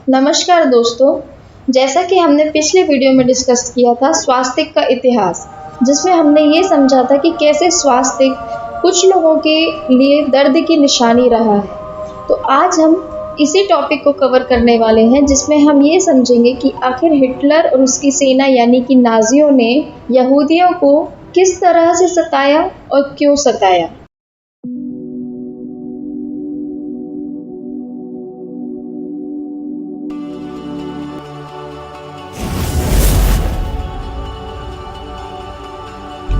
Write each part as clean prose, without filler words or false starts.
नमस्कार दोस्तों। जैसा कि हमने पिछले वीडियो में डिस्कस किया था स्वास्तिक का इतिहास, जिसमें हमने ये समझा था कि कैसे स्वास्तिक कुछ लोगों के लिए दर्द की निशानी रहा है। तो आज हम इसी टॉपिक को कवर करने वाले हैं, जिसमें हम ये समझेंगे कि आखिर हिटलर और उसकी सेना यानी कि नाजियों ने यहूदियों को किस तरह से सताया और क्यों सताया।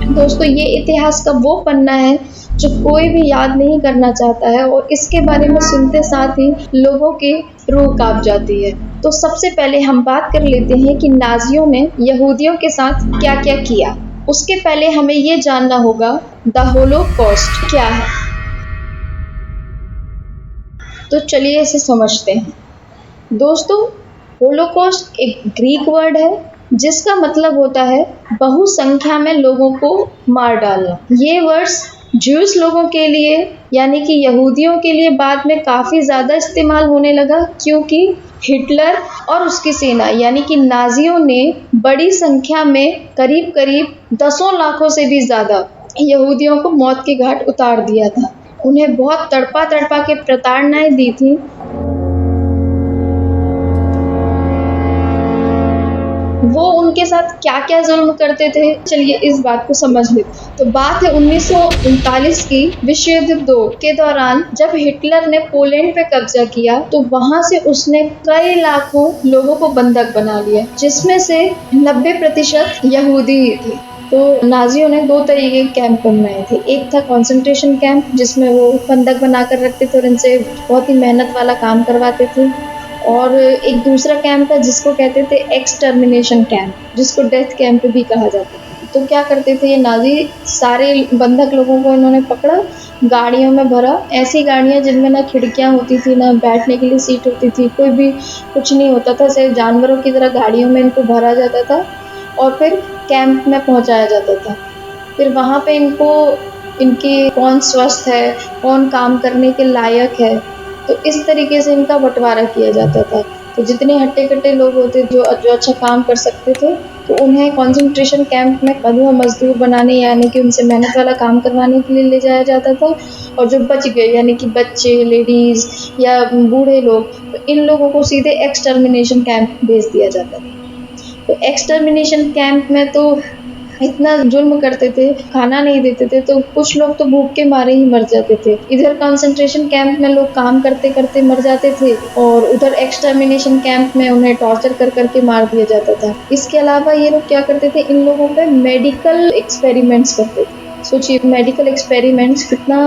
दोस्तों, ये इतिहास का वो पन्ना है जो कोई भी याद नहीं करना चाहता है और इसके बारे में सुनते साथ ही लोगों की रूह कांप जाती है। तो सबसे पहले हम बात कर लेते हैं कि नाजियों ने यहूदियों के साथ क्या क्या किया। उसके पहले हमें ये जानना होगा द होलोकॉस्ट क्या है। तो चलिए इसे समझते हैं। दोस्तों, होलोकॉस्ट एक ग्रीक वर्ड है जिसका मतलब होता है बहुसंख्या में लोगों को मार डालना। ये वर्ड्स ज्यूस लोगों के लिए यानी कि यहूदियों के लिए बाद में काफ़ी ज़्यादा इस्तेमाल होने लगा, क्योंकि हिटलर और उसकी सेना यानी कि नाजियों ने बड़ी संख्या में करीब करीब दसों लाखों से भी ज़्यादा यहूदियों को मौत के घाट उतार दिया था। उन्हें बहुत तड़पा तड़पा के प्रताड़नाएं दी थी। वो उनके साथ क्या क्या जुल्म करते थे, चलिए इस बात को समझ लेते। तो बात है 1939 की विश्व युद्ध 2 के दौरान, जब हिटलर ने पोलैंड पे कब्जा किया तो वहां से उसने कई लाखों लोगों को बंधक बना लिया, जिसमें से 90% यहूदी ही थे। तो नाजियों ने दो तरीके के कैंप बनाए थे। एक था कॉन्सेंट्रेशन कैंप, जिसमें वो बंधक बनाकर रखते थे और इनसे बहुत ही मेहनत वाला काम करवाते थे, और एक दूसरा कैंप था जिसको कहते थे एक्सटर्मिनेशन कैंप, जिसको डेथ कैंप भी कहा जाता था। तो क्या करते थे ये नाजी, सारे बंधक लोगों को इन्होंने पकड़ा, गाड़ियों में भरा, ऐसी गाड़ियाँ जिनमें ना खिड़कियाँ होती थी ना बैठने के लिए सीट होती थी, कोई भी कुछ नहीं होता था, सिर्फ जानवरों की तरह गाड़ियों में इनको भरा जाता था और फिर कैंप में पहुँचाया जाता था। फिर वहाँ पे इनको इनकी कौन स्वस्थ है, कौन काम करने के लायक है, तो इस तरीके से इनका बंटवारा किया जाता था। तो जितने हट्टे कट्टे लोग होते जो अच्छा काम कर सकते थे, तो उन्हें कंसंट्रेशन कैंप में बंधुआ मजदूर बनाने यानी कि उनसे मेहनत वाला काम करवाने के लिए ले जाया जाता था। और जो बच गए यानी कि बच्चे, लेडीज़ या बूढ़े लोग, तो इन लोगों को सीधे एक्सटर्मिनेशन कैंप भेज दिया जाता था। तो एक्सटर्मिनेशन कैंप में तो इतना जुल्म करते थे, खाना नहीं देते थे, तो कुछ लोग तो भूख के मारे ही मर जाते थे। इधर कंसंट्रेशन कैंप में लोग काम करते करते मर जाते थे और उधर एक्सटर्मिनेशन कैंप में उन्हें टॉर्चर कर करके मार दिया जाता था। इसके अलावा ये लोग क्या करते थे, इन लोगों पे मेडिकल एक्सपेरिमेंट्स करते थे। सोचिए मेडिकल एक्सपेरिमेंट्स कितना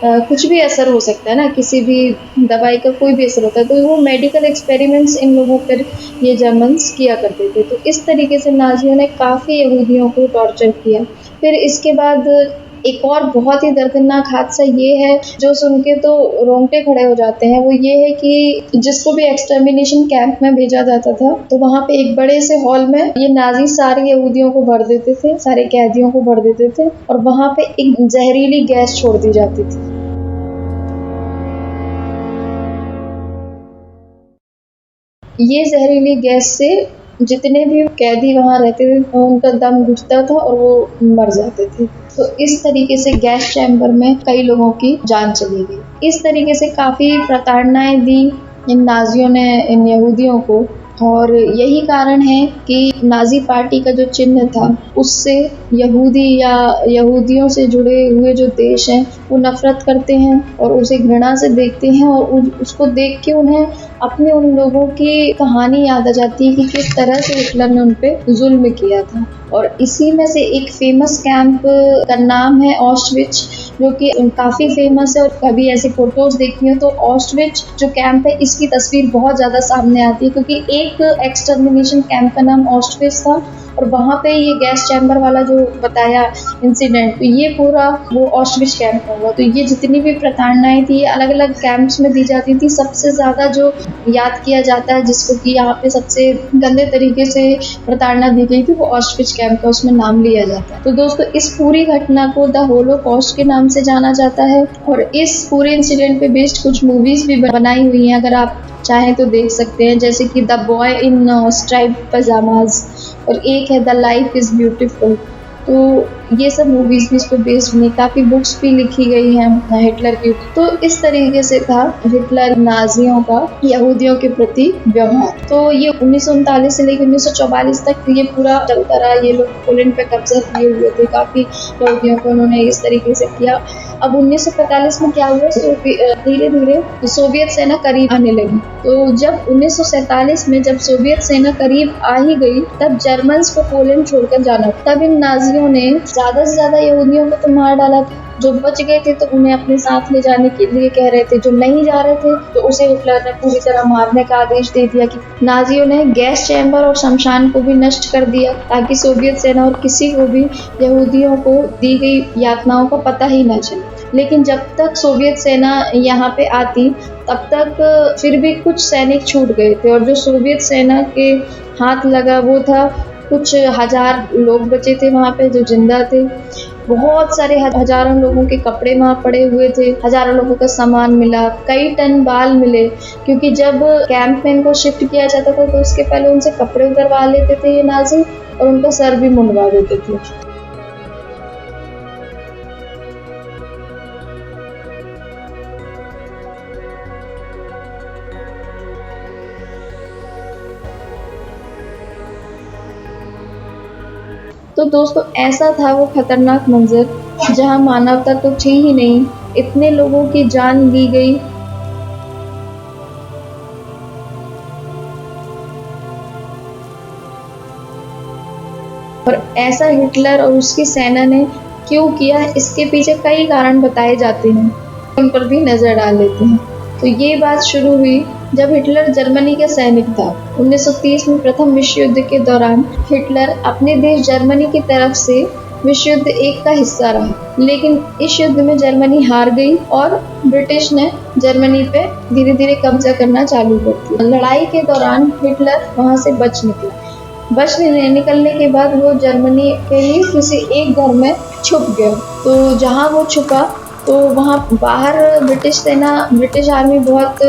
कुछ भी असर हो सकता है ना, किसी भी दवाई का कोई भी असर होता है, तो वो मेडिकल एक्सपेरिमेंट्स इन लोगों पर ये जर्मन्स किया करते थे। तो इस तरीके से नाजियों ने काफ़ी यहूदियों को टॉर्चर किया। फिर इसके बाद एक और बहुत ही दर्दनाक हादसा ये है जो सुन के तो रोंगटे खड़े हो जाते हैं, वो ये है कि जिसको भी एक्सटर्मिनेशन कैंप में भेजा जाता था, तो वहाँ पे एक बड़े से हॉल में ये नाजी सारे यहूदियों को भर देते थे, सारे कैदियों को भर देते थे और वहाँ पे एक जहरीली गैस छोड़ दी जाती थी। ये जहरीली गैस से जितने भी कैदी वहाँ रहते थे उनका दम घुटता था और वो मर जाते थे। तो इस तरीके से गैस चैम्बर में कई लोगों की जान चली गई। इस तरीके से काफ़ी प्रताड़नाएं दी इन नाजियों ने इन यहूदियों को, और यही कारण है कि नाजी पार्टी का जो चिन्ह था उससे यहूदी या यहूदियों से जुड़े हुए जो देश हैं वो नफ़रत करते हैं और उसे घृणा से देखते हैं, और उसको देख के उन्हें अपने उन लोगों की कहानी याद आ जाती है कि किस तरह से हिटलर ने उन पे जुल्म किया था। और इसी में से एक फेमस कैंप का नाम है ऑस्टविच, जो कि काफ़ी फेमस है, और कभी ऐसी फ़ोटोज़ देखी हो तो ऑस्टविच जो कैंप है इसकी तस्वीर बहुत ज़्यादा सामने आती है, क्योंकि एक एक्सटर्मिनेशन कैंप का नाम ऑस्टविच था और वहाँ पे ये गैस चैम्बर वाला जो बताया इंसिडेंट, तो ये पूरा वो ऑस्टविच कैंप होगा। तो ये जितनी भी प्रताड़नाएं थी ये अलग अलग कैंप्स में दी जाती थी। सबसे ज़्यादा जो याद किया जाता है, जिसको कि यहाँ पे सबसे गंदे तरीके से प्रताड़ना दी गई थी, वो ऑस्टविच कैंप का उसमें नाम लिया जाता है। तो दोस्तों, इस पूरी घटना को द होलोकॉस्ट के नाम से जाना जाता है और इस पूरे इंसिडेंट पे बेस्ड कुछ मूवीज़ भी बनाई हुई हैं। अगर आप चाहें तो देख सकते हैं, जैसे कि the boy in stripe pyjamas और एक है द लाइफ इज़ ब्यूटीफुल। तो ये सब मूवीज़ भी इस पे बेस्ड बनी, काफ़ी बुक्स भी लिखी गई हैं हिटलर की। तो इस तरीके से था हिटलर नाज़ियों का यहूदियों के प्रति व्यवहार। तो ये 1939 से लेकर 1944 तक ये पूरा चलता रहा। ये लोग पोलैंड पे कब्जा किए हुए थे, काफ़ी यहूदियों को उन्होंने इस तरीके से किया। अब 1945 में क्या हुआ, धीरे धीरे सोवियत सेना करीब आने लगी। तो जब 1947 में जब सोवियत सेना करीब आ ही गई, तब जर्मन्स को पोलैंड छोड़कर जाना। तब इन नाज़ियों ने ज़्यादा से ज़्यादा यहूदियों को तो मार डाला। जो बच गए थे तो उन्हें अपने साथ ले जाने के लिए कह रहे थे, जो नहीं जा रहे थे तो उसे हिटलर ने पूरी तरह मारने का आदेश दे दिया। कि नाज़ियों ने गैस चैम्बर और शमशान को भी नष्ट कर दिया, ताकि सोवियत सेना और किसी को भी यहूदियों को दी गई यातनाओं का पता ही न चले। लेकिन जब तक सोवियत सेना यहाँ पे आती, तब तक फिर भी कुछ सैनिक छूट गए थे, और जो सोवियत सेना के हाथ लगा वो था कुछ हजार लोग बचे थे वहाँ पे जो जिंदा थे। बहुत सारे हजारों लोगों के कपड़े वहाँ पड़े हुए थे, हजारों लोगों का सामान मिला, कई टन बाल मिले, क्योंकि जब कैंप में इनको शिफ्ट किया जाता था तो उसके पहले उनसे कपड़े उतरवा लेते थे ये नाज़ी, और उनका सर भी मुंडवा देते थे। तो दोस्तों ऐसा था वो खतरनाक मंजर, जहां मानवता तो थी ही नहीं, इतने लोगों की जान ली गई। और ऐसा हिटलर और उसकी सेना ने क्यों किया, इसके पीछे कई कारण बताए जाते हैं, उन पर भी नजर डाल लेते हैं। तो ये बात शुरू हुई जब हिटलर जर्मनी का सैनिक था। 1930 में प्रथम विश्व युद्ध के दौरान हिटलर अपने देश जर्मनी की तरफ से विश्व युद्ध एक का हिस्सा रहा, लेकिन इस युद्ध में जर्मनी हार गई और ब्रिटिश ने जर्मनी पे धीरे धीरे कब्जा करना चालू कर दिया। लड़ाई के दौरान हिटलर वहां से बच निकलने के बाद वो जर्मनी के ही किसी एक घर में छुप गया। तो जहाँ वो छुपा तो वहाँ बाहर ब्रिटिश आर्मी बहुत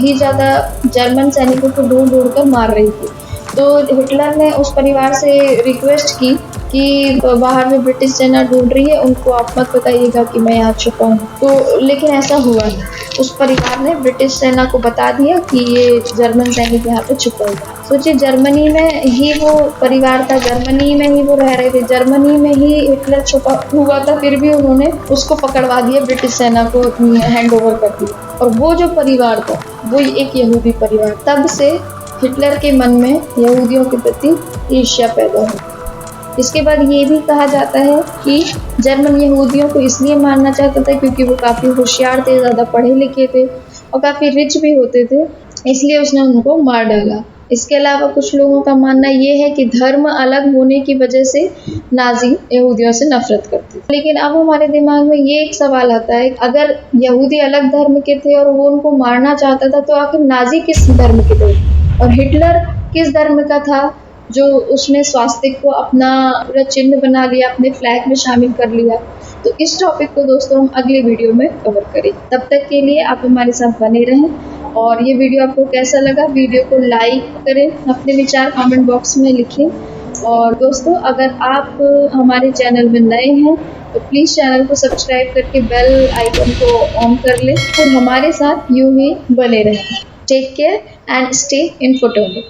ही ज़्यादा जर्मन सैनिकों को ढूंढ कर मार रही थी। तो हिटलर ने उस परिवार से रिक्वेस्ट की कि बाहर में ब्रिटिश सेना ढूंढ रही है, उनको आप मत बताइएगा कि मैं यहाँ छुपा हूँ। तो लेकिन ऐसा हुआ नहीं, उस परिवार ने ब्रिटिश सेना को बता दिया कि ये जर्मन सैनिक यहाँ पे छुपा हुआ। सोचिए, जर्मनी में ही वो परिवार था, जर्मनी में ही वो रह रहे थे, जर्मनी में ही हिटलर छुपा हुआ था, फिर भी उन्होंने उसको पकड़वा दिया, ब्रिटिश सेना को हैंड ओवर कर दिया। और वो जो परिवार था वो एक यहूदी परिवार। तब से हिटलर के मन में यहूदियों के प्रति ईर्ष्या पैदा हुई। इसके बाद ये भी कहा जाता है कि जर्मन यहूदियों को इसलिए मारना चाहता था क्योंकि वो काफ़ी होशियार थे, ज़्यादा पढ़े लिखे थे और काफ़ी रिच भी होते थे, इसलिए उसने उनको मार डाला। इसके अलावा कुछ लोगों का मानना ये है कि धर्म अलग होने की वजह से नाज़ी यहूदियों से नफरत करते थे। लेकिन अब हमारे दिमाग में ये एक सवाल आता है, अगर यहूदी अलग धर्म के थे और वो उनको मारना चाहता था, तो आखिर नाज़ी किस धर्म के थे और हिटलर किस धर्म का था जो उसने स्वास्तिक को अपना पूरा चिन्ह बना लिया, अपने फ्लैग में शामिल कर लिया। तो इस टॉपिक को दोस्तों हम अगले वीडियो में कवर करें। तब तक के लिए आप हमारे साथ बने रहें, और ये वीडियो आपको कैसा लगा, वीडियो को लाइक करें, अपने विचार कमेंट बॉक्स में लिखें। और दोस्तों, अगर आप हमारे चैनल में नए हैं तो प्लीज़ चैनल को सब्सक्राइब करके बेल आइकन को ऑन कर लें और हमारे साथ यूं ही बने रहें। Take care and stay informative.